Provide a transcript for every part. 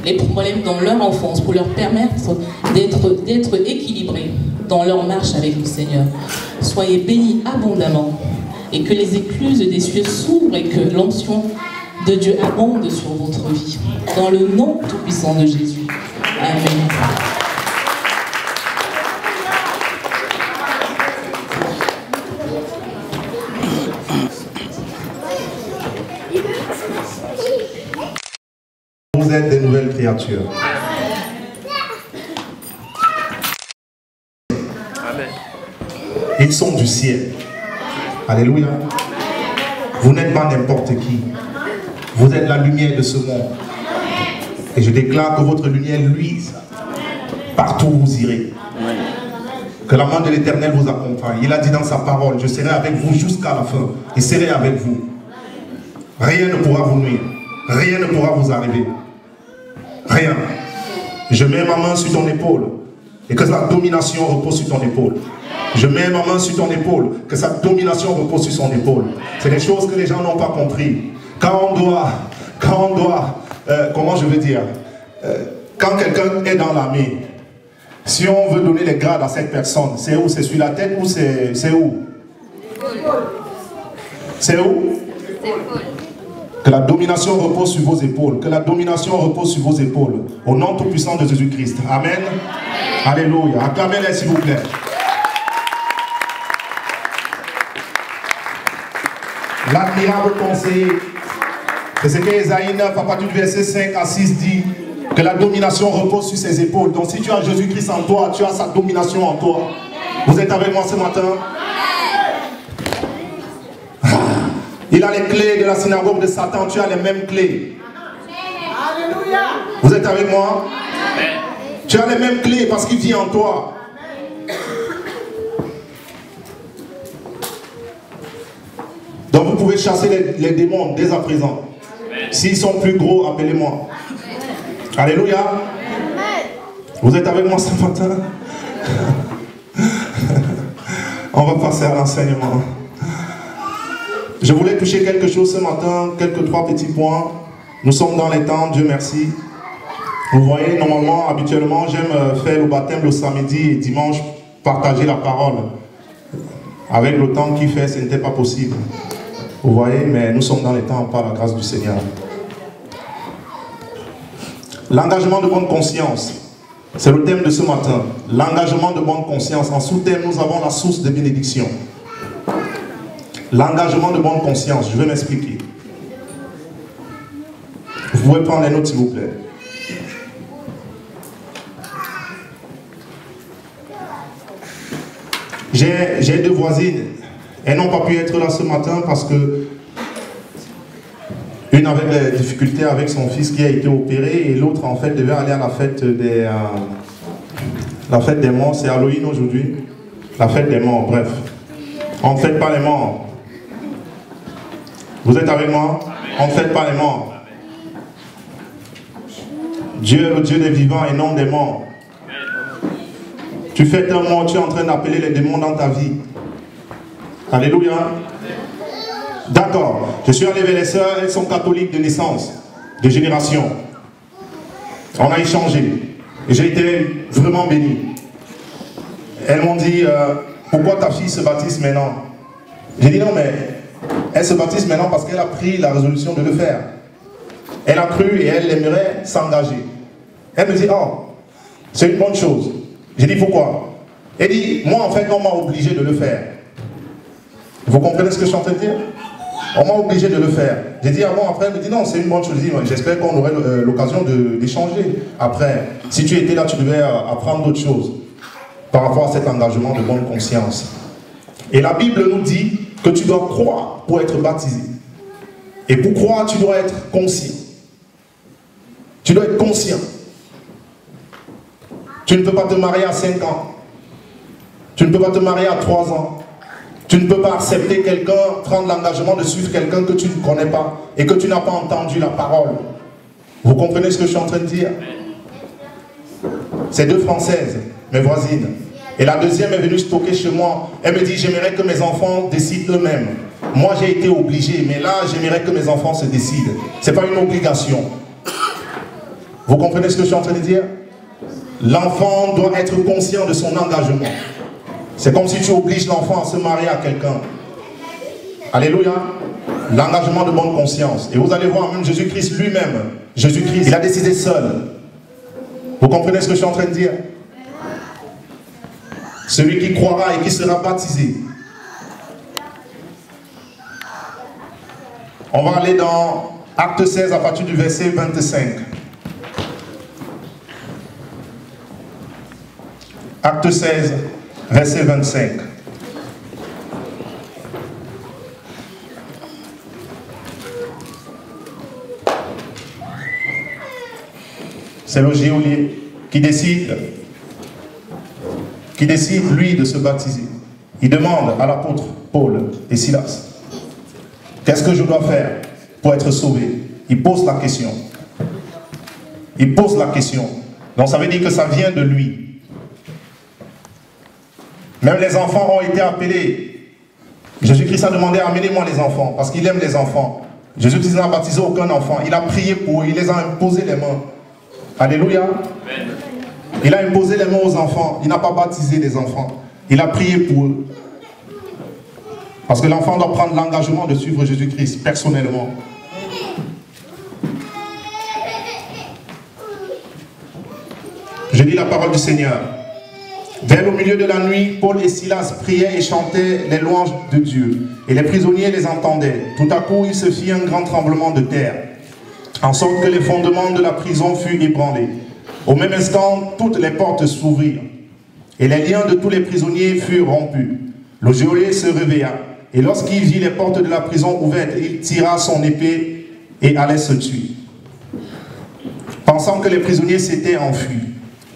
les problèmes dans leur enfance pour leur permettre d'être équilibrés dans leur marche avec le Seigneur. Soyez bénis abondamment et que les écluses des cieux s'ouvrent et que l'onction de Dieu abonde sur votre vie. Dans le nom tout-puissant de Jésus. Amen. Vous êtes des nouvelles créatures. Amen. Ils sont du ciel. Alléluia. Vous n'êtes pas n'importe qui. Vous êtes la lumière de ce monde. Et je déclare que votre lumière luise partout où vous irez. Que la main de l'Éternel vous accompagne. Il a dit dans sa parole, je serai avec vous jusqu'à la fin. Je serai avec vous. Rien ne pourra vous nuire. Rien ne pourra vous arriver. Rien. Je mets ma main sur ton épaule et que sa domination repose sur ton épaule. Je mets ma main sur ton épaule, que sa domination repose sur son épaule. C'est des choses que les gens n'ont pas compris. Quand on doit, comment je veux dire, quand quelqu'un est dans l'armée, si on veut donner les grades à cette personne, c'est où? C'est sur la tête ou c'est où? C'est où? Que la domination repose sur vos épaules. Que la domination repose sur vos épaules. Au nom tout-puissant de Jésus-Christ. Amen. Alléluia. Acclamez-les s'il vous plaît. L'admirable conseiller. C'est ce que Ésaïe 9, à partir du verset 5 à 6 dit. Que la domination repose sur ses épaules. Donc si tu as Jésus-Christ en toi, tu as sa domination en toi. Vous êtes avec moi ce matin? Il a les clés de la synagogue de Satan, tu as les mêmes clés. Alléluia. Vous êtes avec moi? Amen. Tu as les mêmes clés parce qu'il vit en toi. Donc vous pouvez chasser les démons dès à présent. S'ils sont plus gros, appelez-moi. Alléluia. Amen. Vous êtes avec moi ce matin? On va passer à l'enseignement. Je voulais toucher quelque chose ce matin, trois petits points. Nous sommes dans les temps, Dieu merci. Vous voyez, normalement, habituellement, j'aime faire le baptême le samedi et dimanche, partager la parole. Avec le temps qu'il fait, ce n'était pas possible. Vous voyez, mais nous sommes dans les temps par la grâce du Seigneur. L'engagement de bonne conscience, c'est le thème de ce matin. L'engagement de bonne conscience. En sous-thème, nous avons la source de bénédiction. L'engagement de bonne conscience, je vais m'expliquer. Vous pouvez prendre les notes s'il vous plaît. J'ai deux voisines. Elles n'ont pas pu être là ce matin parce que une avait des difficultés avec son fils qui a été opéré et l'autre en fait devait aller à la fête des morts. C'est Halloween aujourd'hui. La fête des morts, bref. On ne fête pas les morts. Vous êtes avec moi? On ne fête pas les morts. Dieu est le Dieu des vivants et non des morts. Tu fêtes un mort, tu es en train d'appeler les démons dans ta vie. Alléluia. D'accord. Je suis allé vers les sœurs, elles sont catholiques de naissance, de génération. On a échangé. Et j'ai été vraiment béni. Elles m'ont dit, pourquoi ta fille se baptise maintenant? J'ai dit non mais... Elle se baptise maintenant parce qu'elle a pris la résolution de le faire. Elle a cru et elle aimerait s'engager. Elle me dit, oh, c'est une bonne chose. J'ai dit, pourquoi? Elle dit, moi en fait, on m'a obligé de le faire. Vous comprenez ce que je suis en train de dire? On m'a obligé de le faire. J'ai dit, ah bon, après, elle me dit, non, c'est une bonne chose. J'espère qu'on aurait l'occasion d'échanger. Après, si tu étais là, tu devais apprendre d'autres choses par rapport à cet engagement de bonne conscience. Et la Bible nous dit que tu dois croire pour être baptisé. Et pour croire, tu dois être conscient. Tu dois être conscient. Tu ne peux pas te marier à 5 ans. Tu ne peux pas te marier à 3 ans. Tu ne peux pas accepter quelqu'un, prendre l'engagement de suivre quelqu'un que tu ne connais pas et que tu n'as pas entendu la parole. Vous comprenez ce que je suis en train de dire? C'est deux Françaises, mes voisines. Et la deuxième est venue stocker chez moi. Elle me dit, j'aimerais que mes enfants décident eux-mêmes. Moi, j'ai été obligé, mais là, j'aimerais que mes enfants se décident. Ce n'est pas une obligation. Vous comprenez ce que je suis en train de dire? L'enfant doit être conscient de son engagement. C'est comme si tu obliges l'enfant à se marier à quelqu'un. Alléluia. L'engagement de bonne conscience. Et vous allez voir, même Jésus-Christ lui-même, Jésus-Christ, il a décidé seul. Vous comprenez ce que je suis en train de dire? Celui qui croira et qui sera baptisé. On va aller dans Acte 16 à partir du verset 25. Acte 16, verset 25. C'est le geôlier qui décide, lui, de se baptiser. Il demande à l'apôtre Paul et Silas, qu'est-ce que je dois faire pour être sauvé? Il pose la question. Il pose la question. Donc ça veut dire que ça vient de lui. Même les enfants ont été appelés. Jésus-Christ a demandé, amenez-moi les enfants, parce qu'il aime les enfants. Jésus-Christ n'a baptisé aucun enfant. Il a prié pour eux, il les a imposé les mains. Alléluia. Il a imposé les mains aux enfants. Il n'a pas baptisé les enfants. Il a prié pour eux. Parce que l'enfant doit prendre l'engagement de suivre Jésus-Christ personnellement. Je lis la parole du Seigneur. Vers le milieu de la nuit, Paul et Silas priaient et chantaient les louanges de Dieu. Et les prisonniers les entendaient. Tout à coup, il se fit un grand tremblement de terre, en sorte que les fondements de la prison furent ébranlés. Au même instant, toutes les portes s'ouvrirent, et les liens de tous les prisonniers furent rompus. Le geôlier se réveilla, et lorsqu'il vit les portes de la prison ouvertes, il tira son épée et allait se tuer, pensant que les prisonniers s'étaient enfuis.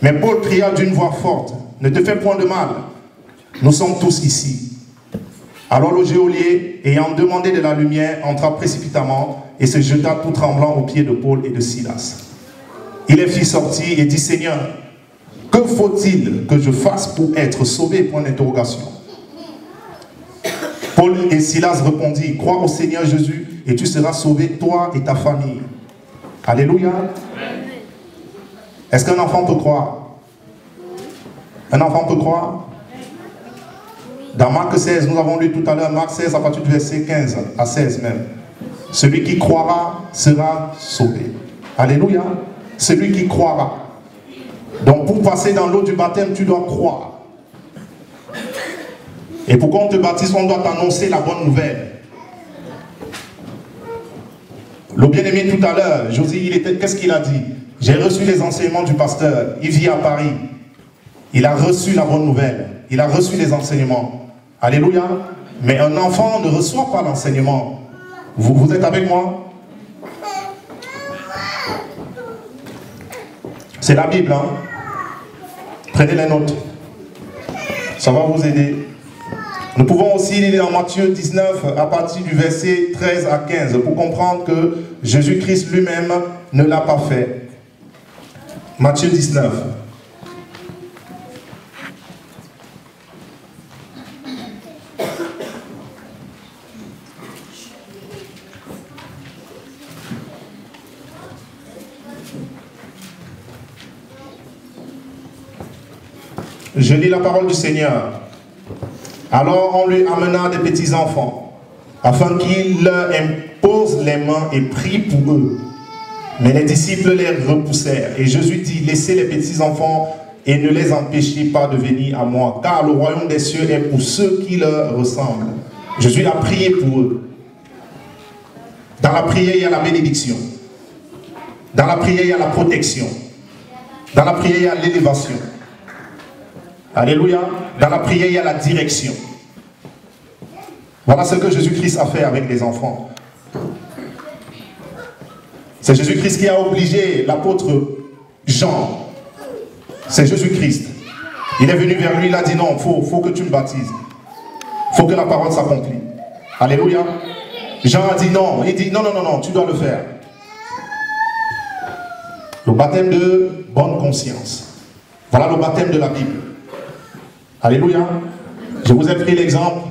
Mais Paul cria d'une voix forte, « Ne te fais point de mal, nous sommes tous ici. » Alors le geôlier, ayant demandé de la lumière, entra précipitamment et se jeta tout tremblant aux pieds de Paul et de Silas. Il les fit sortir et dit, « Seigneur, que faut-il que je fasse pour être sauvé ?» Point d'interrogation. Paul et Silas répondirent, « Crois au Seigneur Jésus et tu seras sauvé, toi et ta famille. » Alléluia. Est-ce qu'un enfant peut croire? Un enfant peut croire? Dans Marc 16, nous avons lu tout à l'heure, Marc 16 à partir du verset 15 à 16 même. Celui qui croira sera sauvé. Alléluia. Celui qui croira. Donc pour passer dans l'eau du baptême, tu dois croire. Et pour qu'on te baptise, on doit t'annoncer la bonne nouvelle. Le bien-aimé tout à l'heure, Josie, qu'est-ce qu'il a dit? J'ai reçu les enseignements du pasteur. Il vit à Paris. Il a reçu la bonne nouvelle. Il a reçu les enseignements. Alléluia. Mais un enfant ne reçoit pas l'enseignement. Vous êtes avec moi? C'est la Bible, hein? Prenez les notes. Ça va vous aider. Nous pouvons aussi lire dans Matthieu 19 à partir du verset 13 à 15 pour comprendre que Jésus-Christ lui-même ne l'a pas fait. Matthieu 19. Je lis la parole du Seigneur. Alors on lui amena des petits enfants, afin qu'il leur impose les mains et prie pour eux. Mais les disciples les repoussèrent. Et Jésus dit, laissez les petits enfants et ne les empêchez pas de venir à moi, car le royaume des cieux est pour ceux qui leur ressemblent. Jésus a prié pour eux. Dans la prière, il y a la bénédiction. Dans la prière, il y a la protection. Dans la prière, il y a l'élévation. Alléluia. Dans la prière, il y a la direction. Voilà ce que Jésus-Christ a fait avec les enfants. C'est Jésus-Christ qui a obligé l'apôtre Jean. C'est Jésus-Christ. Il est venu vers lui, il a dit non, faut que tu me baptises. Il faut que la parole s'accomplisse. Alléluia. Jean a dit non. Il dit non, non, non, non, tu dois le faire. Le baptême de bonne conscience. Voilà le baptême de la Bible. Alléluia. Je vous ai pris l'exemple.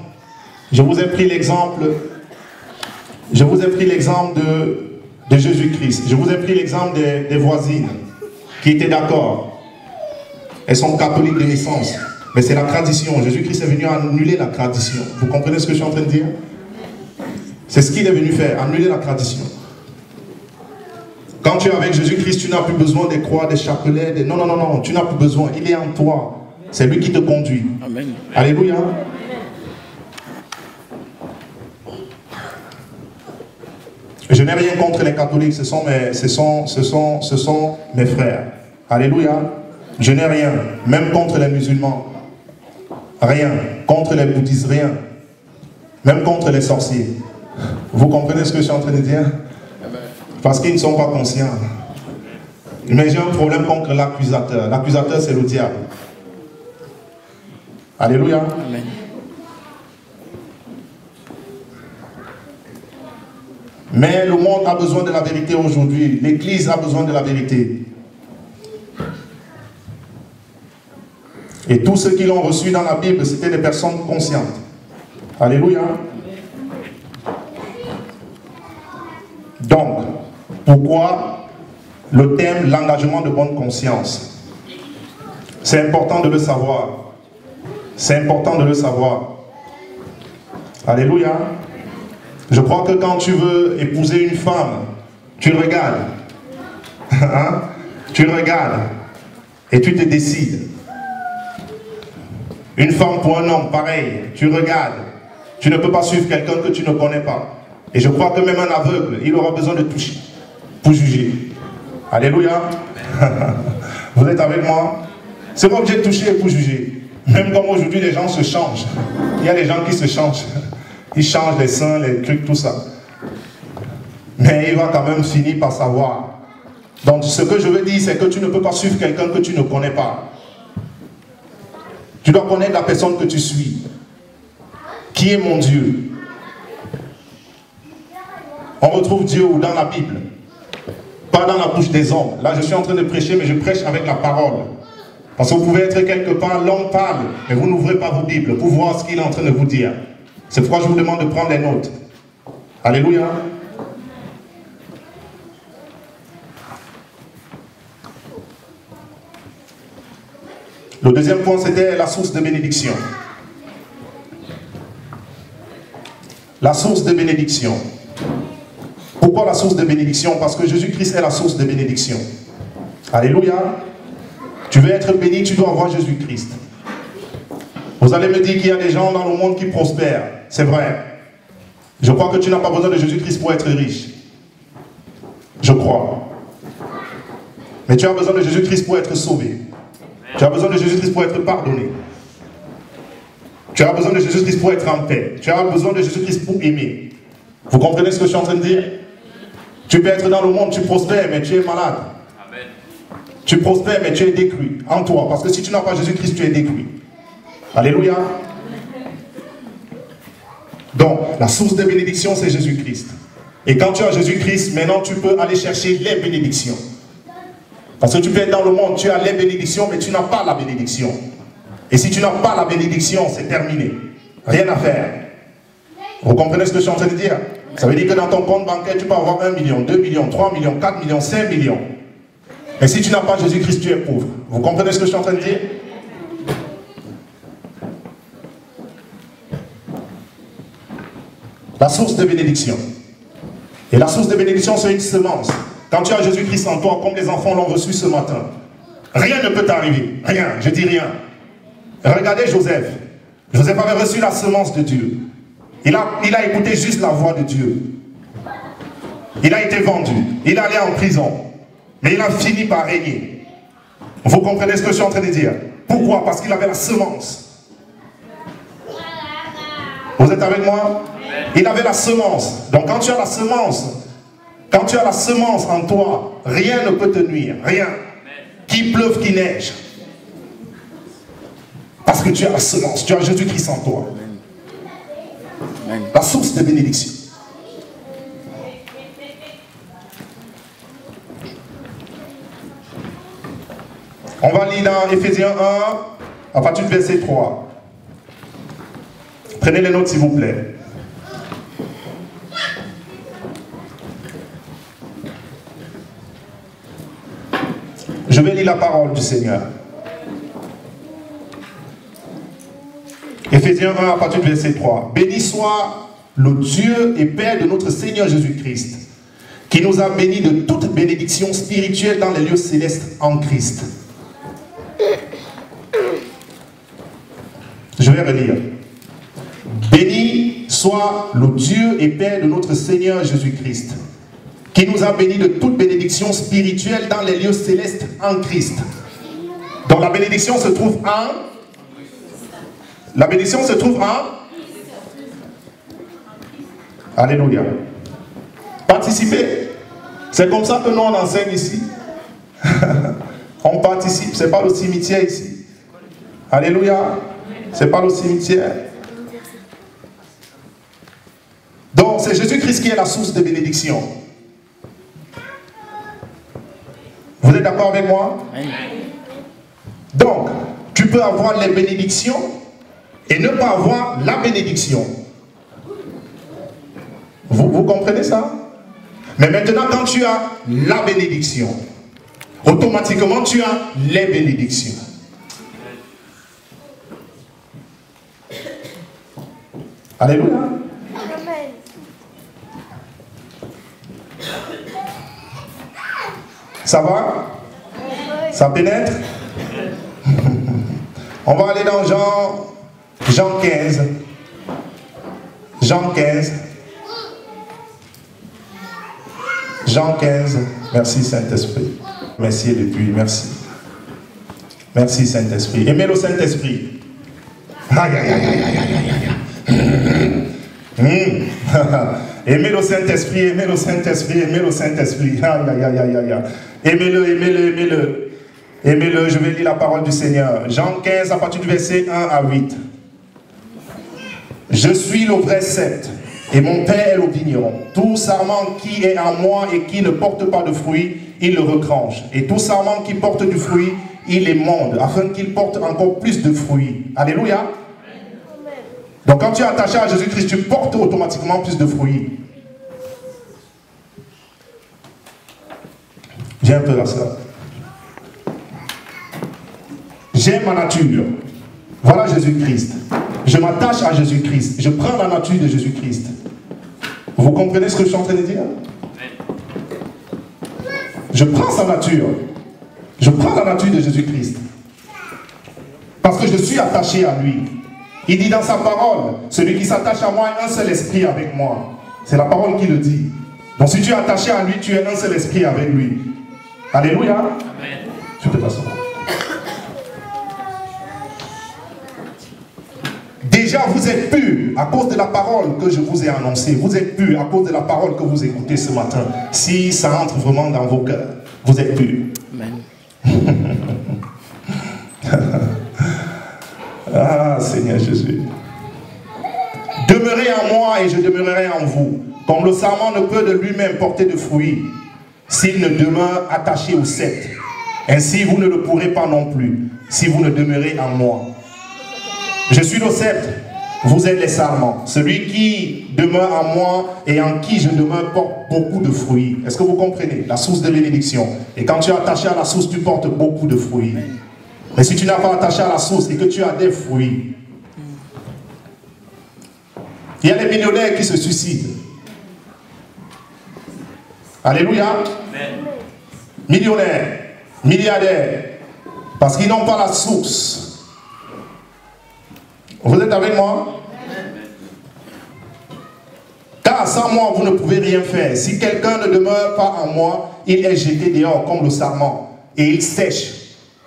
Je vous ai pris l'exemple de Jésus-Christ. Je vous ai pris l'exemple des voisines. qui étaient d'accord. Elles sont catholiques de naissance. Mais c'est la tradition. Jésus-Christ est venu annuler la tradition. Vous comprenez ce que je suis en train de dire? C'est ce qu'il est venu faire, annuler la tradition. Quand tu es avec Jésus-Christ, tu n'as plus besoin des croix, des chapelets, des... Non, non, non, non, tu n'as plus besoin. Il est en toi. C'est lui qui te conduit. Amen. Alléluia. Je n'ai rien contre les catholiques, ce sont mes frères. Alléluia. Je n'ai rien, même contre les musulmans. Rien. Contre les bouddhistes, rien. Même contre les sorciers. Vous comprenez ce que je suis en train de dire? Parce qu'ils ne sont pas conscients. Mais j'ai un problème contre l'accusateur. L'accusateur, c'est le diable. Alléluia. Amen. Mais le monde a besoin de la vérité aujourd'hui. L'Église a besoin de la vérité. Et tous ceux qui l'ont reçu dans la Bible, c'était des personnes conscientes. Alléluia. Donc, pourquoi le thème, l'engagement de bonne conscience? C'est important de le savoir. C'est important de le savoir. Alléluia. Je crois que quand tu veux épouser une femme, tu regardes. Hein? Tu regardes. Et tu te décides. Une femme pour un homme, pareil. Tu regardes. Tu ne peux pas suivre quelqu'un que tu ne connais pas. Et je crois que même un aveugle, il aura besoin de toucher pour juger. Alléluia. Vous êtes avec moi? C'est pas obligé de toucher pour juger. Même comme aujourd'hui, les gens se changent. Il y a des gens qui se changent. Ils changent les seins, les trucs, tout ça. Mais il va quand même finir par savoir. Donc ce que je veux dire, c'est que tu ne peux pas suivre quelqu'un que tu ne connais pas. Tu dois connaître la personne que tu suis. Qui est mon Dieu? On retrouve Dieu où dans la Bible? Pas dans la bouche des hommes. Là, je suis en train de prêcher, mais je prêche avec la parole. Parce que vous pouvez être quelque part, l'homme parle, mais vous n'ouvrez pas vos Bibles pour voir ce qu'il est en train de vous dire. C'est pourquoi je vous demande de prendre les notes. Alléluia. Le deuxième point, c'était la source de bénédiction. La source de bénédiction. Pourquoi la source de bénédiction? Parce que Jésus-Christ est la source de bénédiction. Alléluia. Tu veux être béni, tu dois avoir Jésus-Christ. Vous allez me dire qu'il y a des gens dans le monde qui prospèrent. C'est vrai. Je crois que tu n'as pas besoin de Jésus-Christ pour être riche. Je crois. Mais tu as besoin de Jésus-Christ pour être sauvé. Tu as besoin de Jésus-Christ pour être pardonné. Tu as besoin de Jésus-Christ pour être en paix. Tu as besoin de Jésus-Christ pour aimer. Vous comprenez ce que je suis en train de dire? Tu peux être dans le monde, tu prospères, mais tu es malade. Amen. Tu prospères, mais tu es détruit en toi. Parce que si tu n'as pas Jésus-Christ, tu es détruit. Alléluia. Donc, la source de bénédiction, c'est Jésus-Christ. Et quand tu as Jésus-Christ, maintenant tu peux aller chercher les bénédictions. Parce que tu peux être dans le monde, tu as les bénédictions, mais tu n'as pas la bénédiction. Et si tu n'as pas la bénédiction, c'est terminé. Rien à faire. Vous comprenez ce que je suis en train de dire? Ça veut dire que dans ton compte bancaire, tu peux avoir 1 million, 2 millions, 3 millions, 4 millions, 5 millions. Mais si tu n'as pas Jésus-Christ, tu es pauvre. Vous comprenez ce que je suis en train de dire? La source de bénédiction. Et la source de bénédiction, c'est une semence. Quand tu as Jésus-Christ en toi, comme les enfants l'ont reçu ce matin, rien ne peut t'arriver. Rien, je dis rien. Regardez Joseph. Joseph avait reçu la semence de Dieu. Il a écouté juste la voix de Dieu. Il a été vendu. Il est allé en prison. Mais il a fini par régner. Vous comprenez ce que je suis en train de dire? Pourquoi? Parce qu'il avait la semence. Vous êtes avec moi? Il avait la semence. Donc quand tu as la semence en toi, rien ne peut te nuire. Rien. Qu'il pleuve, qu'il neige. Parce que tu as la semence. Tu as Jésus-Christ en toi. La source de bénédiction. On va lire dans Éphésiens 1, à partir du verset 3. Prenez les notes s'il vous plaît. Je vais lire la parole du Seigneur. Éphésiens 1 à partir du verset 3. Béni soit le Dieu et Père de notre Seigneur Jésus-Christ, qui nous a bénis de toute bénédiction spirituelle dans les lieux célestes en Christ. Je vais relire. Béni soit le Dieu et Père de notre Seigneur Jésus-Christ, qui nous a bénis de toute bénédiction spirituelle dans les lieux célestes en Christ. Donc la bénédiction se trouve en... La bénédiction se trouve en... Alléluia. Participer. C'est comme ça que nous on enseigne ici. On participe. C'est pas le cimetière ici. Alléluia. C'est pas le cimetière. Donc c'est Jésus-Christ qui est la source de bénédiction. Vous êtes d'accord avec moi? Donc, tu peux avoir les bénédictions et ne pas avoir la bénédiction. Vous comprenez ça? Mais maintenant, quand tu as la bénédiction, automatiquement tu as les bénédictions. Alléluia. Ça va? Ça pénètre? On va aller dans Jean 15. Jean 15. Jean 15. Merci Saint-Esprit. Merci depuis, merci. Merci Saint-Esprit. Aimez le Saint-Esprit. Aïe aïe aïe aïe aïe aïe aïe. Aimez le Saint-Esprit, aimez le Saint-Esprit, aimez le Saint-Esprit. Aïe aïe aïe aïe aïe. Aimez-le, aimez-le, aimez-le. Aimez-le, je vais lire la parole du Seigneur. Jean 15 à partir du verset 1 à 8. Je suis le vrai cep et mon Père est le vigneron. Tout sarment qui est en moi et qui ne porte pas de fruit, il le retranche. Et tout sarment qui porte du fruit, il émonde, afin qu'il porte encore plus de fruits. Alléluia. Donc quand tu es attaché à Jésus-Christ, tu portes automatiquement plus de fruits. Viens un peu là, ça. J'aime ma nature. Voilà Jésus-Christ. Je m'attache à Jésus-Christ. Je prends la nature de Jésus-Christ. Vous comprenez ce que je suis en train de dire? Je prends sa nature. Je prends la nature de Jésus-Christ. Parce que je suis attaché à lui. Il dit dans sa parole, celui qui s'attache à moi est un seul esprit avec moi. C'est la parole qui le dit. Donc si tu es attaché à lui, tu es un seul esprit avec lui. Alléluia. Amen. Tu peux t'asseoir. Déjà, vous êtes purs à cause de la parole que je vous ai annoncée. Vous êtes purs à cause de la parole que vous écoutez ce matin. Si ça entre vraiment dans vos cœurs, vous êtes purs. Amen. Ah, Seigneur Jésus. Demeurez en moi et je demeurerai en vous. Comme le sarment ne peut de lui-même porter de fruits s'il ne demeure attaché au cep. Ainsi, vous ne le pourrez pas non plus si vous ne demeurez en moi. Je suis le cep, vous êtes les sarments. Celui qui demeure en moi et en qui je demeure porte beaucoup de fruits. Est-ce que vous comprenez? La source de bénédiction. Et quand tu es attaché à la source, tu portes beaucoup de fruits. Mais si tu n'as pas attaché à la source et que tu as des fruits, il y a des millionnaires qui se suicident. Alléluia. Amen. Millionnaires, milliardaires, parce qu'ils n'ont pas la source. Vous êtes avec moi? Car sans moi, vous ne pouvez rien faire. Si quelqu'un ne demeure pas en moi, il est jeté dehors comme le sarment, et il sèche.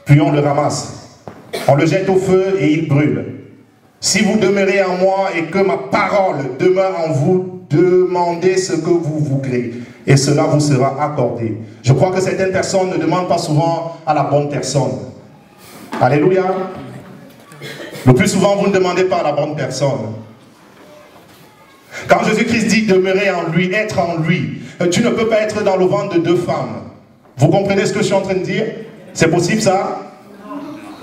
Puis on le ramasse. On le jette au feu et il brûle. Si vous demeurez en moi et que ma parole demeure en vous, demandez ce que vous voudrez. Et cela vous sera accordé. Je crois que certaines personnes ne demandent pas souvent à la bonne personne. Alléluia. Le plus souvent, vous ne demandez pas à la bonne personne. Quand Jésus-Christ dit demeurer en lui, être en lui, tu ne peux pas être dans le ventre de deux femmes. Vous comprenez ce que je suis en train de dire? C'est possible ça?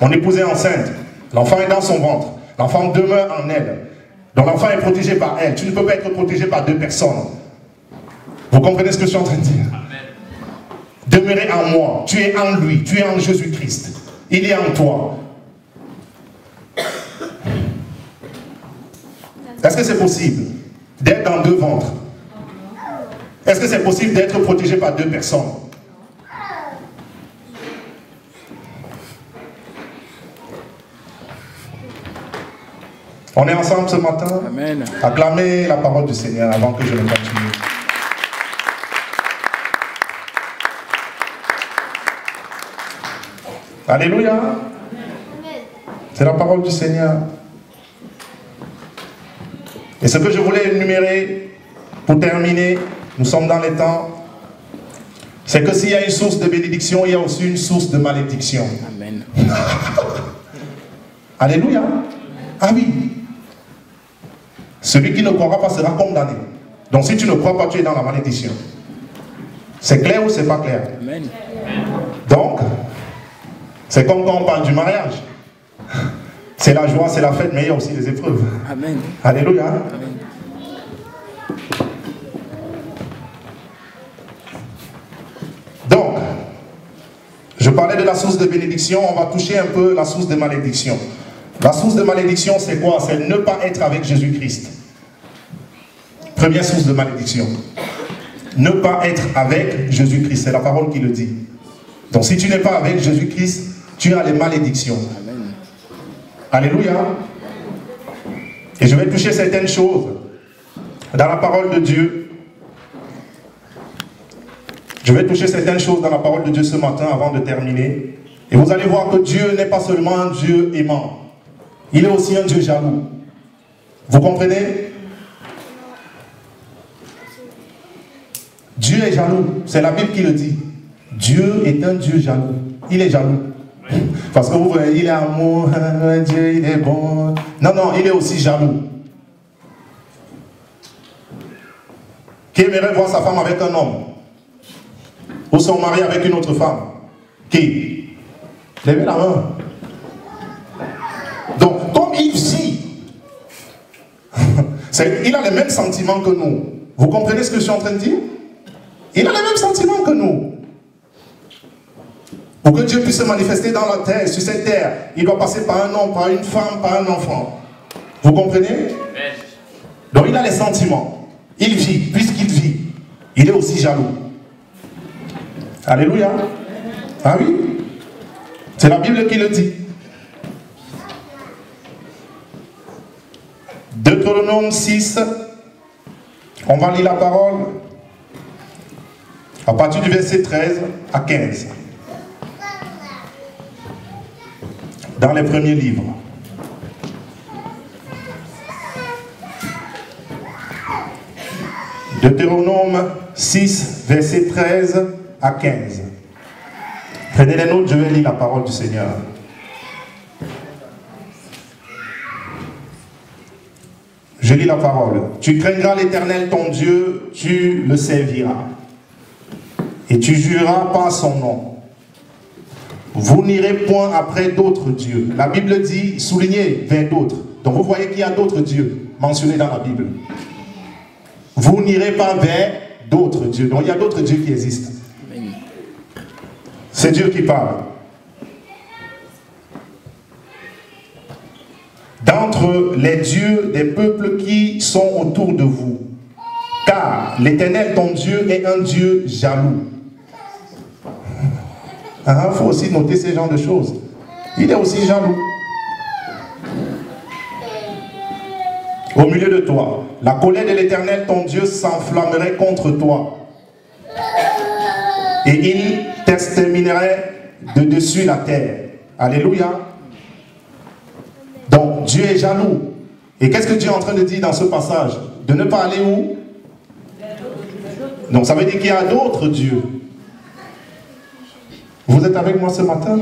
Mon épouse est enceinte. L'enfant est dans son ventre. L'enfant demeure en elle. Donc l'enfant est protégé par elle. Tu ne peux pas être protégé par deux personnes. Vous comprenez ce que je suis en train de dire? demeurer en moi. Tu es en lui, tu es en Jésus-Christ. Il est en toi. Est-ce que c'est possible d'être dans deux ventres? Est-ce que c'est possible d'être protégé par deux personnes? On est ensemble ce matin. Amen. Acclamez la parole du Seigneur avant que je ne continue. Alléluia. C'est la parole du Seigneur. Et ce que je voulais énumérer pour terminer, nous sommes dans les temps, c'est que s'il y a une source de bénédiction, il y a aussi une source de malédiction. Amen. Alléluia. Ah oui. Celui qui ne croira pas sera condamné. Donc si tu ne crois pas, tu es dans la malédiction. C'est clair ou c'est pas clair? Amen. Donc, c'est comme quand on parle du mariage. C'est la joie, c'est la fête, mais il y a aussi les épreuves. Amen. Alléluia. Amen. Donc, je parlais de la source de bénédiction, on va toucher un peu la source de malédiction. La source de malédiction, c'est quoi? C'est ne pas être avec Jésus-Christ. Première source de malédiction. Ne pas être avec Jésus-Christ, c'est la parole qui le dit. Donc si tu n'es pas avec Jésus-Christ, tu as les malédictions. Amen. Alléluia. Et je vais toucher certaines choses dans la parole de Dieu. Je vais toucher certaines choses dans la parole de Dieu ce matin avant de terminer. Et vous allez voir que Dieu n'est pas seulement un Dieu aimant. Il est aussi un Dieu jaloux. Vous comprenez? Dieu est jaloux. C'est la Bible qui le dit. Dieu est un Dieu jaloux. Il est jaloux. Parce que vous voyez, il est amour, Dieu, il est bon. Non, non, il est aussi jaloux. Qui aimerait voir sa femme avec un homme? Ou son mari avec une autre femme? Qui? Levez la main. Donc, comme il vit, il a les mêmes sentiments que nous. Vous comprenez ce que je suis en train de dire? Il a les mêmes sentiments que nous. Pour que Dieu puisse se manifester dans la terre, sur cette terre, il doit passer par un homme, par une femme, par un enfant. Vous comprenez? Donc il a les sentiments. Il vit, puisqu'il vit, il est aussi jaloux. Alléluia. Ah oui? C'est la Bible qui le dit. Deutéronome 6, on va lire la parole à partir du verset 13 à 15. Dans les premiers livres. Deutéronome 6, verset 13 à 15. Prenez les notes, je vais lire la parole du Seigneur. Je lis la parole. Tu craindras l'Éternel ton Dieu, tu le serviras. Et tu jureras par son nom. Vous n'irez point après d'autres dieux. La Bible dit, soulignez vers d'autres. Donc vous voyez qu'il y a d'autres dieux mentionnés dans la Bible. Vous n'irez pas vers d'autres dieux. Donc il y a d'autres dieux qui existent. C'est Dieu qui parle. D'entre les dieux des peuples qui sont autour de vous. Car l'Éternel ton Dieu est un Dieu jaloux. Il faut aussi noter ces genres de choses. Il est aussi jaloux. Au milieu de toi, la colère de l'Éternel, ton Dieu, s'enflammerait contre toi. Et il t'exterminerait de dessus la terre. Alléluia. Donc, Dieu est jaloux. Et qu'est-ce que Dieu est en train de dire dans ce passage? De ne pas aller où? Donc, ça veut dire qu'il y a d'autres dieux. Vous êtes avec moi ce matin?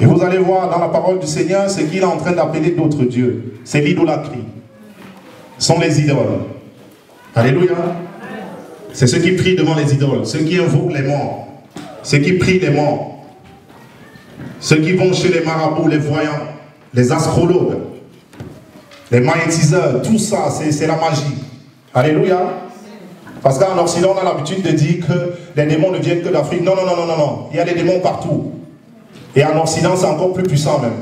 Et vous allez voir dans la parole du Seigneur ce qu'il est en train d'appeler d'autres dieux. C'est l'idolâtrie. Ce sont les idoles. Alléluia. C'est ceux qui prient devant les idoles, ceux qui invoquent les morts, ceux qui prient les morts, ceux qui vont chez les marabouts, les voyants, les astrologues, les magnétiseurs, tout ça, c'est la magie. Alléluia. Parce qu'en Occident, on a l'habitude de dire que les démons ne viennent que d'Afrique. Non, non, non, non, non, non. Il y a des démons partout. Et en Occident, c'est encore plus puissant même.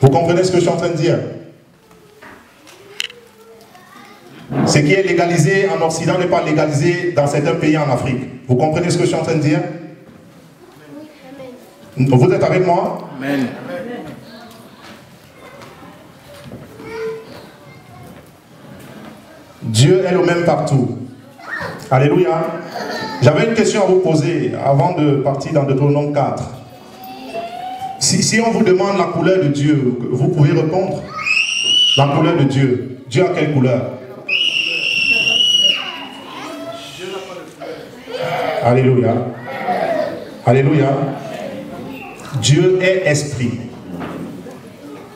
Vous comprenez ce que je suis en train de dire? Ce qui est légalisé en Occident n'est pas légalisé dans certains pays en Afrique. Vous comprenez ce que je suis en train de dire? Vous êtes avec moi? Amen. Dieu est le même partout. Alléluia. J'avais une question à vous poser avant de partir dans Deutéronome 4. Si on vous demande la couleur de Dieu, vous pouvez répondre? La couleur de Dieu. Dieu a quelle couleur? Alléluia. Alléluia. Dieu est esprit.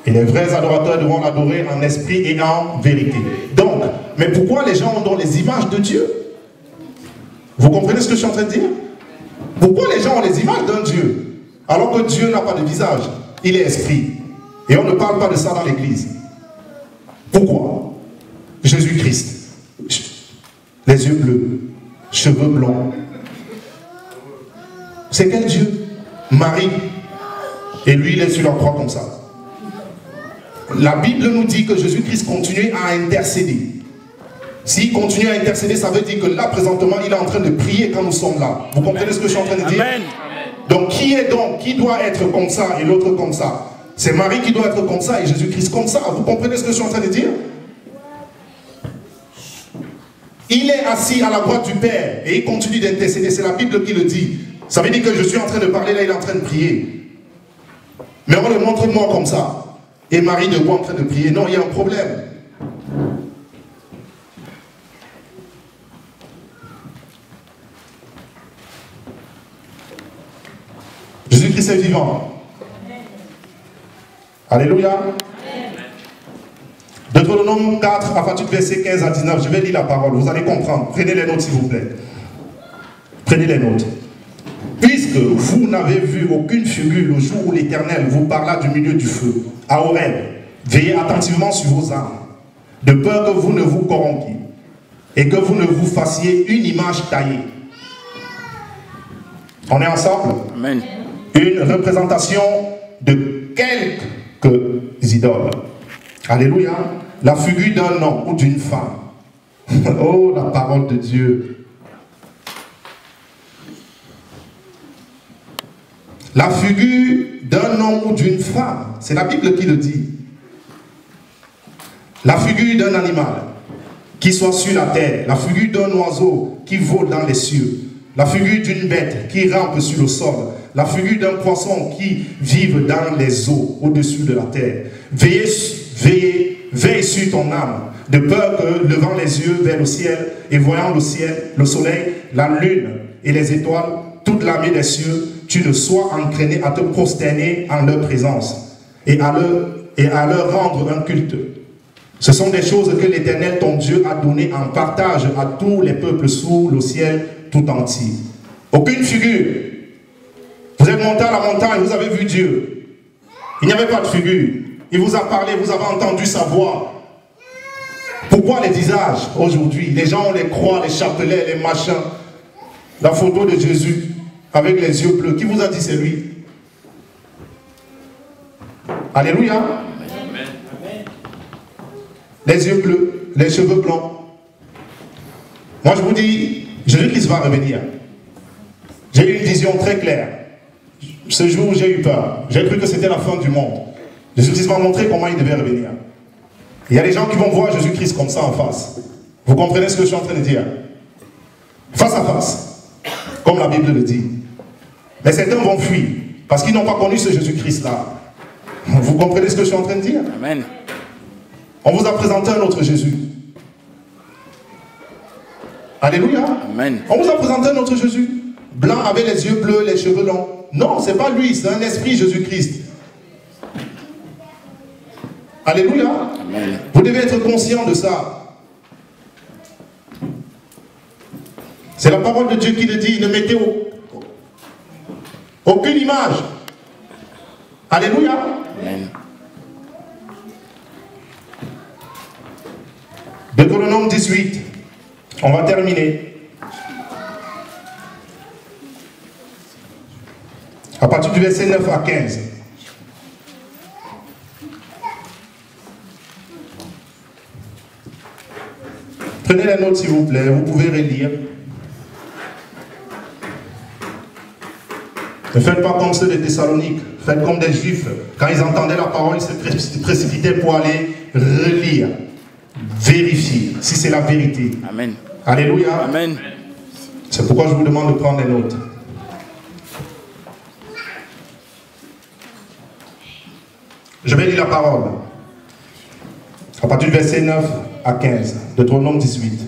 Et les vrais adorateurs devront l'adorer en esprit et en vérité. Donc, mais pourquoi les gens ont donc les images de Dieu? Vous comprenez ce que je suis en train de dire? Pourquoi les gens ont les images d'un Dieu alors que Dieu n'a pas de visage? Il est esprit. Et on ne parle pas de ça dans l'église. Pourquoi? Jésus-Christ. Les yeux bleus, cheveux blancs. C'est quel Dieu? Marie. Et lui, il est sur la croix comme ça. La Bible nous dit que Jésus-Christ continue à intercéder. S'il continue à intercéder, ça veut dire que là, présentement, il est en train de prier quand nous sommes là. Vous comprenez ce que je suis en train de dire? Amen. Donc, qui doit être comme ça et l'autre comme ça? C'est Marie qui doit être comme ça et Jésus-Christ comme ça. Vous comprenez ce que je suis en train de dire? Il est assis à la droite du Père et il continue d'intercéder. C'est la Bible qui le dit. Ça veut dire que je suis en train de parler, là, il est en train de prier. Mais on le montre moi comme ça. Et Marie debout en train de prier. Non, il y a un problème. Jésus-Christ est vivant. Alléluia. Deutéronome 4, à partir du verset 15 à 19, je vais lire la parole, vous allez comprendre. Prenez les notes s'il vous plaît. Prenez les notes. Puisque vous n'avez vu aucune figure le jour où l'Éternel vous parla du milieu du feu, à Horeb, veillez attentivement sur vos âmes, de peur que vous ne vous corrompiez et que vous ne vous fassiez une image taillée. On est ensemble? Amen. Une représentation de quelques idoles. Alléluia. La figure d'un homme ou d'une femme. Oh, la parole de Dieu. La figure d'un homme ou d'une femme. C'est la Bible qui le dit. La figure d'un animal qui soit sur la terre. La figure d'un oiseau qui vole dans les cieux. La figure d'une bête qui rampe sur le sol. La figure d'un poisson qui vive dans les eaux au-dessus de la terre. Veille sur ton âme, de peur que, levant les yeux vers le ciel et voyant le ciel, le soleil, la lune et les étoiles, toute l'armée des cieux, tu ne sois entraîné à te prosterner en leur présence et à leur rendre un culte. Ce sont des choses que l'Éternel, ton Dieu, a données en partage à tous les peuples sous le ciel tout entier. Aucune figure. Vous êtes monté à la montagne, vous avez vu Dieu. Il n'y avait pas de figure. Il vous a parlé, vous avez entendu sa voix. Pourquoi les visages aujourd'hui? Les gens ont les croix, les chapelets, les machins. La photo de Jésus avec les yeux bleus. Qui vous a dit c'est lui? Alléluia. Amen. Les yeux bleus, les cheveux blancs. Moi je vous dis, Jésus-Christ va revenir. J'ai eu une vision très claire. Ce jour j'ai eu peur. J'ai cru que c'était la fin du monde. Jésus-Christ m'a montré comment il devait revenir. Il y a des gens qui vont voir Jésus-Christ comme ça en face. Vous comprenez ce que je suis en train de dire? Face à face. Comme la Bible le dit. Mais certains vont fuir. Parce qu'ils n'ont pas connu ce Jésus-Christ-là. Vous comprenez ce que je suis en train de dire? Amen. On vous a présenté un autre Jésus. Alléluia. Amen. On vous a présenté un autre Jésus. Blanc avec les yeux bleus, les cheveux longs. Non, c'est pas lui, c'est un esprit Jésus-Christ. Alléluia. Amen. Vous devez être conscient de ça. C'est la parole de Dieu qui le dit. Ne mettez aucune image. Alléluia. Amen. Deutéronome 18. On va terminer. À partir du verset 9 à 15. Prenez la note s'il vous plaît, vous pouvez relire. Ne faites pas comme ceux de Thessalonique, faites comme des Juifs. Quand ils entendaient la parole, ils se précipitaient pour aller relire, vérifier si c'est la vérité. Amen. Alléluia. Amen. C'est pourquoi je vous demande de prendre des notes. Je vais lire la parole. À partir du verset 9 à 15, Deutéronome 18.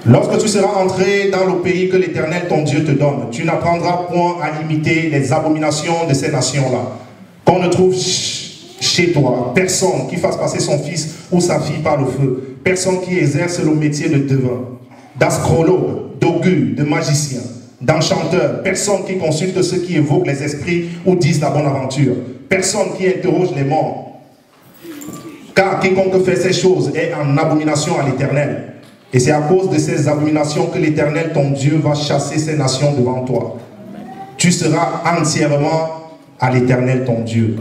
Lorsque tu seras entré dans le pays que l'Éternel ton Dieu te donne, tu n'apprendras point à imiter les abominations de ces nations-là. Qu'on ne trouve chez toi personne qui fasse passer son fils ou sa fille par le feu, personne qui exerce le métier de devin, d'astrologue, d'augure, de magicien, d'enchanteur, personne qui consulte ceux qui évoquent les esprits ou disent la bonne aventure, personne qui interroge les morts. Car quiconque fait ces choses est en abomination à l'Éternel. Et c'est à cause de ces abominations que l'Éternel, ton Dieu, va chasser ces nations devant toi. Tu seras entièrement à l'Éternel, ton Dieu.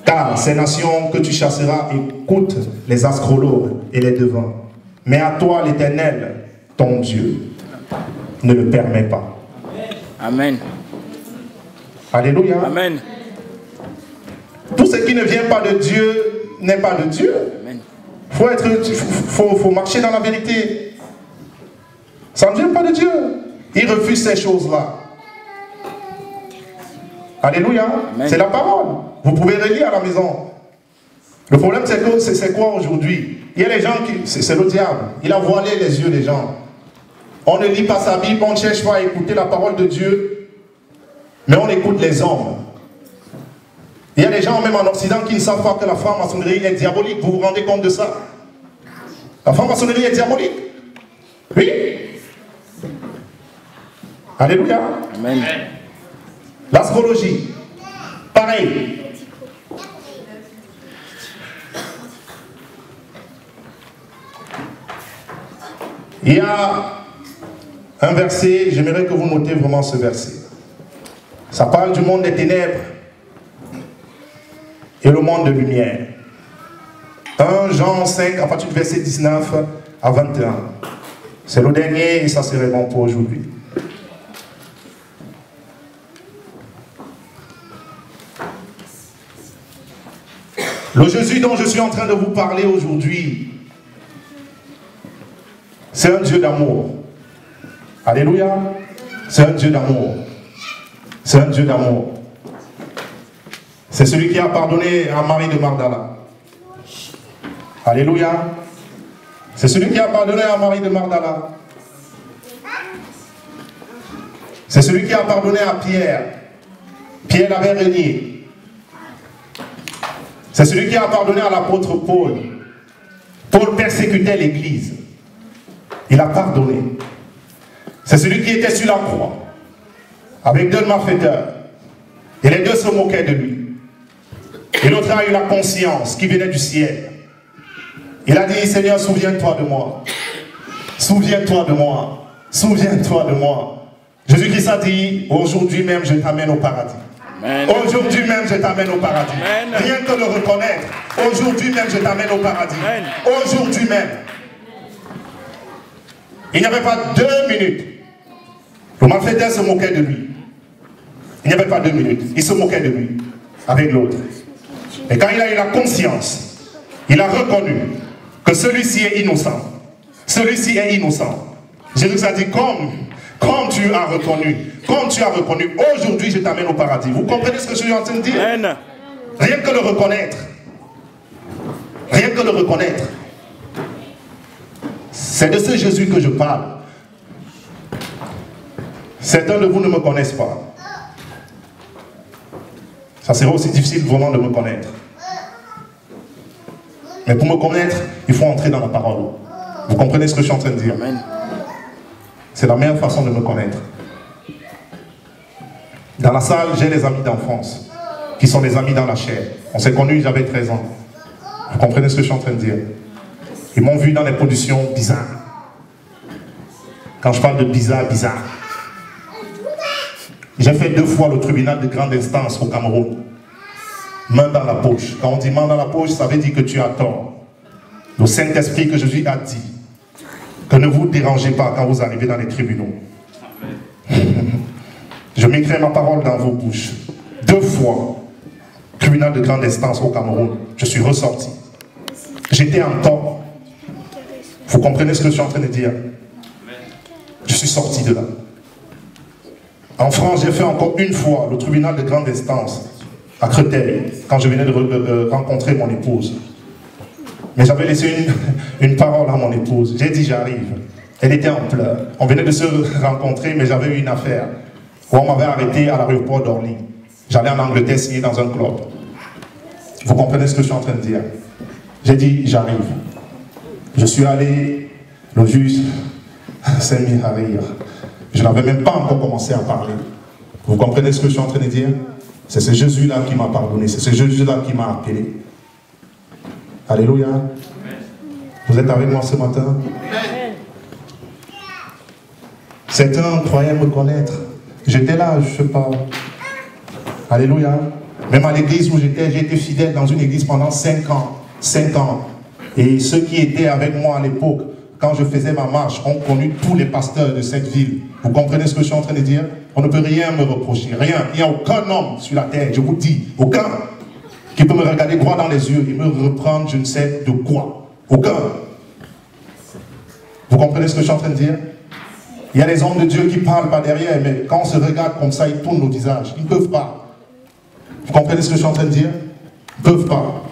Car ces nations que tu chasseras écoutent les astrologues et les devins. Mais à toi, l'Éternel, ton Dieu, ne le permet pas. Amen. Alléluia. Amen. Tout ce qui ne vient pas de Dieu n'est pas de Dieu. Faut marcher dans la vérité. Ça ne vient pas de Dieu. Il refuse ces choses-là. Alléluia. C'est la parole. Vous pouvez relire à la maison. Le problème, c'est que c'est quoi aujourd'hui? Il y a des gens qui... C'est le diable. Il a voilé les yeux des gens. On ne lit pas sa Bible, on ne cherche pas à écouter la parole de Dieu, mais on écoute les hommes. Il y a des gens, même en Occident, qui ne savent pas que la franc-maçonnerie est diabolique. Vous vous rendez compte de ça? La franc-maçonnerie est diabolique. Oui. Alléluia. Amen. L'astrologie, pareil. Il y a un verset, j'aimerais que vous notez vraiment ce verset. Ça parle du monde des ténèbres et le monde de lumière. 1 Jean 5, à partir du verset 19 à 21. C'est le dernier et ça serait bon pour aujourd'hui. Le Jésus dont je suis en train de vous parler aujourd'hui, c'est un Dieu d'amour. Alléluia. C'est un Dieu d'amour. C'est un Dieu d'amour. C'est celui qui a pardonné à Marie de Magdala. Alléluia. C'est celui qui a pardonné à Marie de Magdala. C'est celui qui a pardonné à Pierre. Pierre l'avait renié. C'est celui qui a pardonné à l'apôtre Paul. Paul persécutait l'Église. Il a pardonné. C'est celui qui était sur la croix avec deux malfaiteurs. Et les deux se moquaient de lui. Et l'autre a eu la conscience qui venait du ciel. Il a dit, Seigneur, souviens-toi de moi. Souviens-toi de moi. Souviens-toi de moi. Jésus-Christ a dit, aujourd'hui même je t'amène au paradis. Aujourd'hui même je t'amène au paradis. Amen. Rien que le reconnaître. Aujourd'hui même je t'amène au paradis. Aujourd'hui même. Il n'y avait pas 2 minutes. Le malfaiteur se moquait de lui. Il n'y avait pas 2 minutes. Il se moquait de lui avec l'autre. Et quand il a eu la conscience, il a reconnu que celui-ci est innocent. Celui-ci est innocent. Jésus a dit, comme tu as reconnu, aujourd'hui je t'amène au paradis. Vous comprenez ce que je suis en train de dire? Amen. Rien que le reconnaître. Rien que le reconnaître. C'est de ce Jésus que je parle. Certains de vous ne me connaissent pas. Ça serait aussi difficile vraiment de me connaître. Mais pour me connaître, il faut entrer dans la parole. Vous comprenez ce que je suis en train de dire? C'est la meilleure façon de me connaître. Dans la salle, j'ai des amis d'enfance qui sont des amis dans la chair. On s'est connus, j'avais 13 ans. Vous comprenez ce que je suis en train de dire? Ils m'ont vu dans des positions bizarres. Quand je parle de bizarre, bizarre. J'ai fait 2 fois le tribunal de grande instance au Cameroun. Main dans la poche. Quand on dit main dans la poche, ça veut dire que tu as tort. Le Saint-Esprit que Jésus a dit que ne vous dérangez pas quand vous arrivez dans les tribunaux. Je m'écris ma parole dans vos bouches. 2 fois, tribunal de grande instance au Cameroun, je suis ressorti. J'étais en tort. Vous comprenez ce que je suis en train de dire? Je suis sorti de là. En France, j'ai fait encore 1 fois le tribunal de grande instance à Créteil, quand je venais de rencontrer mon épouse. Mais j'avais laissé une parole à mon épouse. J'ai dit j'arrive. Elle était en pleurs. On venait de se rencontrer, mais j'avais eu une affaire. On m'avait arrêté à l'aéroport d'Orly. J'allais en Angleterre signer dans un club. Vous comprenez ce que je suis en train de dire? J'ai dit j'arrive. Je suis allé, le juge s'est mis à rire. Je n'avais même pas encore commencé à parler. Vous comprenez ce que je suis en train de dire? C'est ce Jésus-là qui m'a pardonné. C'est ce Jésus-là qui m'a appelé. Alléluia. Vous êtes avec moi ce matin? Certains croyaient me connaître. J'étais là, je ne sais pas. Alléluia. Même à l'église où j'étais, j'ai été fidèle dans une église pendant 5 ans. 5 ans. Et ceux qui étaient avec moi à l'époque, quand je faisais ma marche, ont connu tous les pasteurs de cette ville. Vous comprenez ce que je suis en train de dire? On ne peut rien me reprocher, rien. Il n'y a aucun homme sur la terre, je vous dis, aucun, qui peut me regarder droit dans les yeux et me reprendre je ne sais de quoi. Aucun. Vous comprenez ce que je suis en train de dire? Il y a des hommes de Dieu qui parlent par derrière, mais quand on se regarde comme ça, ils tournent nos visages. Ils ne peuvent pas. Vous comprenez ce que je suis en train de dire? Ils ne peuvent pas.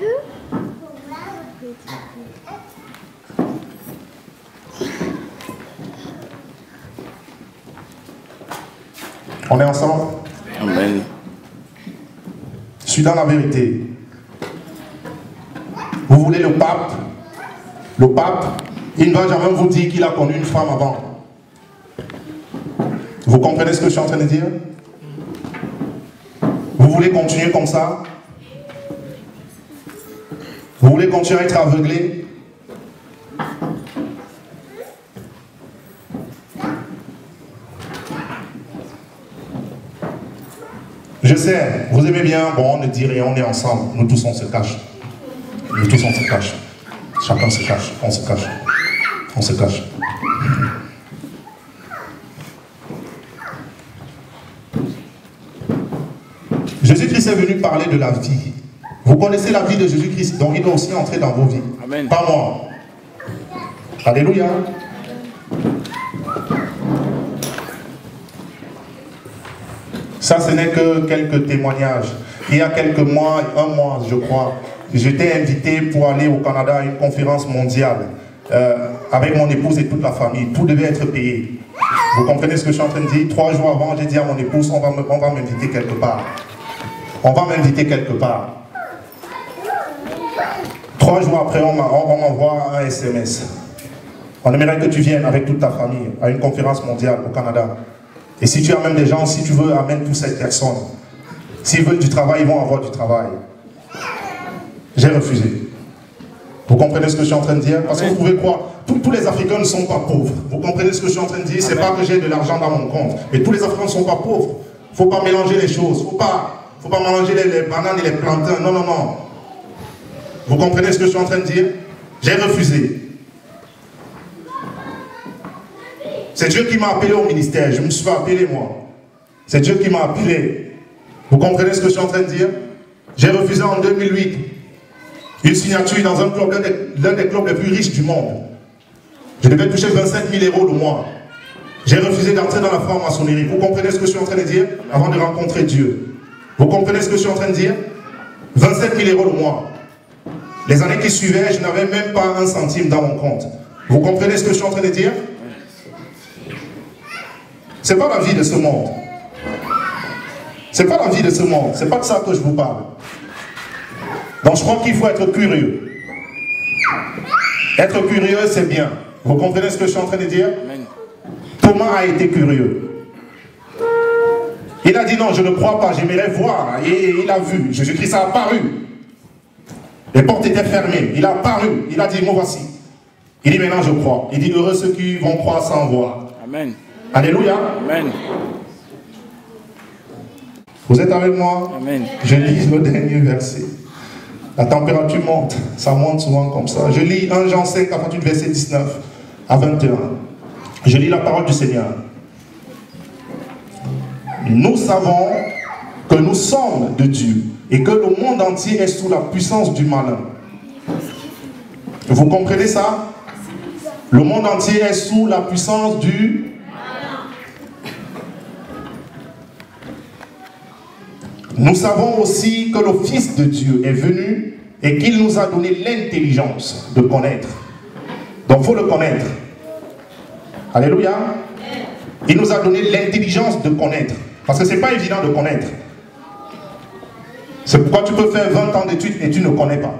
On est ensemble? Amen. Je suis dans la vérité. Vous voulez le pape? Le pape, il ne va jamais vous dire qu'il a connu une femme avant. Vous comprenez ce que je suis en train de dire? Vous voulez continuer comme ça? Vous voulez continuer à être aveuglé? Je sais, vous aimez bien, bon, on ne dit rien, on est ensemble. Nous tous, on se cache. Nous tous, on se cache. Chacun se cache, on se cache. On se cache. Jésus-Christ est venu parler de la vie. Vous connaissez la vie de Jésus-Christ, donc il doit aussi entrer dans vos vies. Amen. Pas moi. Alléluia. Ça, ce n'est que quelques témoignages. Il y a quelques mois, 1 mois, je crois, j'étais invité pour aller au Canada à une conférence mondiale avec mon épouse et toute la famille. Tout devait être payé. Vous comprenez ce que je suis en train de dire? 3 jours avant, j'ai dit à mon épouse, on va m'inviter quelque part. On va m'inviter quelque part. 3 jours après, on m'envoie un SMS. On aimerait que tu viennes avec toute ta famille à une conférence mondiale au Canada. Et si tu as même des gens, si tu veux, amène toutes ces personnes. S'ils veulent du travail, ils vont avoir du travail. J'ai refusé. Vous comprenez ce que je suis en train de dire? Parce que vous pouvez croire, tous les Africains ne sont pas pauvres. Vous comprenez ce que je suis en train de dire? C'est pas que j'ai de l'argent dans mon compte. Mais tous les Africains ne sont pas pauvres. Il ne faut pas mélanger les choses. Il ne faut pas mélanger les bananes et les plantains. Non, non, non. Vous comprenez ce que je suis en train de dire? J'ai refusé. C'est Dieu qui m'a appelé au ministère. Je ne me suis pas appelé moi. C'est Dieu qui m'a appelé. Vous comprenez ce que je suis en train de dire? J'ai refusé en 2008 une signature dans un club, l'un des clubs les plus riches du monde. Je devais toucher 27 000 € le mois. J'ai refusé d'entrer dans la franc-maçonnerie. Vous comprenez ce que je suis en train de dire? Avant de rencontrer Dieu. Vous comprenez ce que je suis en train de dire? 27 000 € le mois. Les années qui suivaient, je n'avais même pas 1 centime dans mon compte. Vous comprenez ce que je suis en train de dire? Ce n'est pas la vie de ce monde. Ce n'est pas la vie de ce monde. Ce n'est pas de ça que je vous parle. Donc je crois qu'il faut être curieux. Être curieux, c'est bien. Vous comprenez ce que je suis en train de dire? Thomas a été curieux. Il a dit non, je ne crois pas, j'aimerais voir. Et il a vu. Jésus-Christ a apparu. Les portes étaient fermées. Il a apparu. Il a dit, me voici. Il dit maintenant je crois. Il dit heureux ceux qui vont croire sans voir. Amen. Alléluia. Amen. Vous êtes avec moi? Amen. Je lis le dernier verset. La température monte, ça monte souvent comme ça. Je lis 1 Jean 5 à partir du verset 19 à 21. Je lis la parole du Seigneur. Nous savons que nous sommes de Dieu et que le monde entier est sous la puissance du malin. Vous comprenez ça? Le monde entier est sous la puissance du malin. Nous savons aussi que le Fils de Dieu est venu et qu'il nous a donné l'intelligence de connaître. Donc il faut le connaître. Alléluia. Il nous a donné l'intelligence de connaître. Parce que ce n'est pas évident de connaître. C'est pourquoi tu peux faire 20 ans d'études et tu ne connais pas.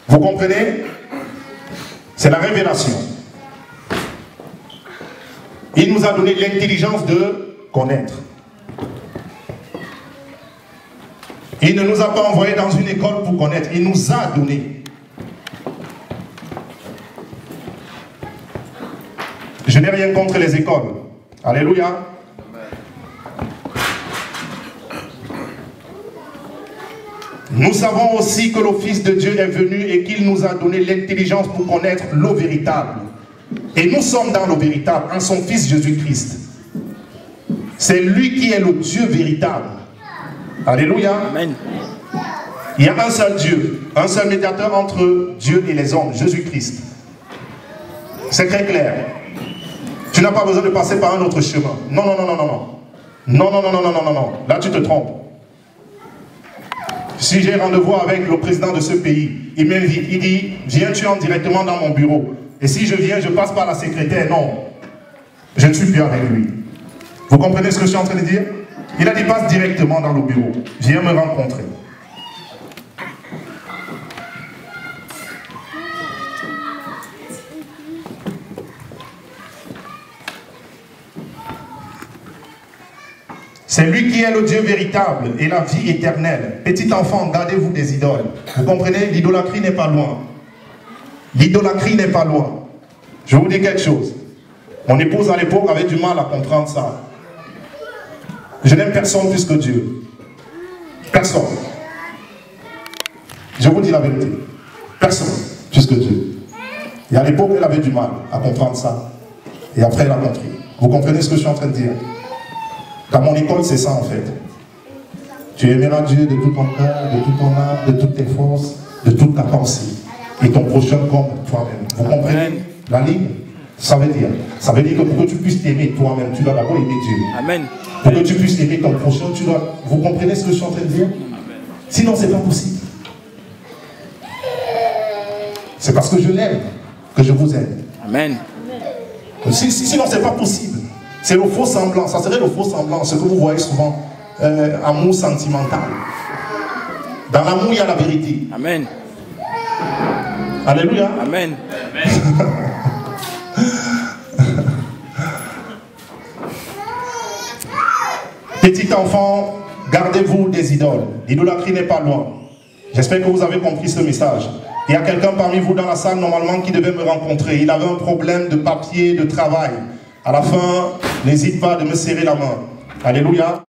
Vous comprenez? C'est la révélation. Il nous a donné l'intelligence de connaître. Il ne nous a pas envoyés dans une école pour connaître. Il nous a donné. Je n'ai rien contre les écoles. Alléluia. Nous savons aussi que le Fils de Dieu est venu et qu'il nous a donné l'intelligence pour connaître l'eau véritable. Et nous sommes dans l'eau véritable, en son Fils Jésus-Christ. C'est lui qui est le Dieu véritable. Alléluia. Amen. Il y a un seul Dieu, un seul médiateur entre Dieu et les hommes, Jésus-Christ. C'est très clair. Tu n'as pas besoin de passer par un autre chemin. Non, non, non, non, non, non. Non, non, non, non, non, non, non, non. Là, tu te trompes. Si j'ai rendez-vous avec le président de ce pays, il m'invite, il dit, viens-tu directement dans mon bureau? Et si je viens, je passe par la secrétaire. Non, je ne suis plus avec lui. Vous comprenez ce que je suis en train de dire? Il a dit, passe directement dans le bureau. Viens me rencontrer. C'est lui qui est le Dieu véritable et la vie éternelle. Petit enfant, gardez-vous des idoles. Vous comprenez? L'idolâtrie n'est pas loin. L'idolâtrie n'est pas loin. Je vais vous dire quelque chose. Mon épouse à l'époque avait du mal à comprendre ça. Je n'aime personne plus que Dieu. Personne. Je vous dis la vérité. Personne plus que Dieu. Et à l'époque, elle avait du mal à comprendre ça. Et après, elle a compris. Vous comprenez ce que je suis en train de dire? Dans mon école, c'est ça en fait. Tu aimeras Dieu de tout ton cœur, de toute ton âme, de toutes tes forces, de toute ta pensée. Et ton prochain comme toi-même. Vous comprenez la ligne? Ça veut dire que pour que tu puisses t'aimer toi-même, tu dois d'abord aimer Dieu. Amen. Pour que tu puisses aimer ton prochain, tu dois... Vous comprenez ce que je suis en train de dire? Sinon, c'est pas possible. C'est parce que je l'aime que je vous aime. Amen. Sinon, c'est pas possible. C'est le faux semblant, ça serait le faux semblant, ce que vous voyez souvent, amour sentimental. Dans l'amour, il y a la vérité. Amen. Alléluia. Amen. Petit enfant, gardez-vous des idoles. L'idolâtrie n'est pas loin. J'espère que vous avez compris ce message. Il y a quelqu'un parmi vous dans la salle, normalement, qui devait me rencontrer. Il avait un problème de papier, de travail. À la fin, n'hésite pas de me serrer la main. Alléluia.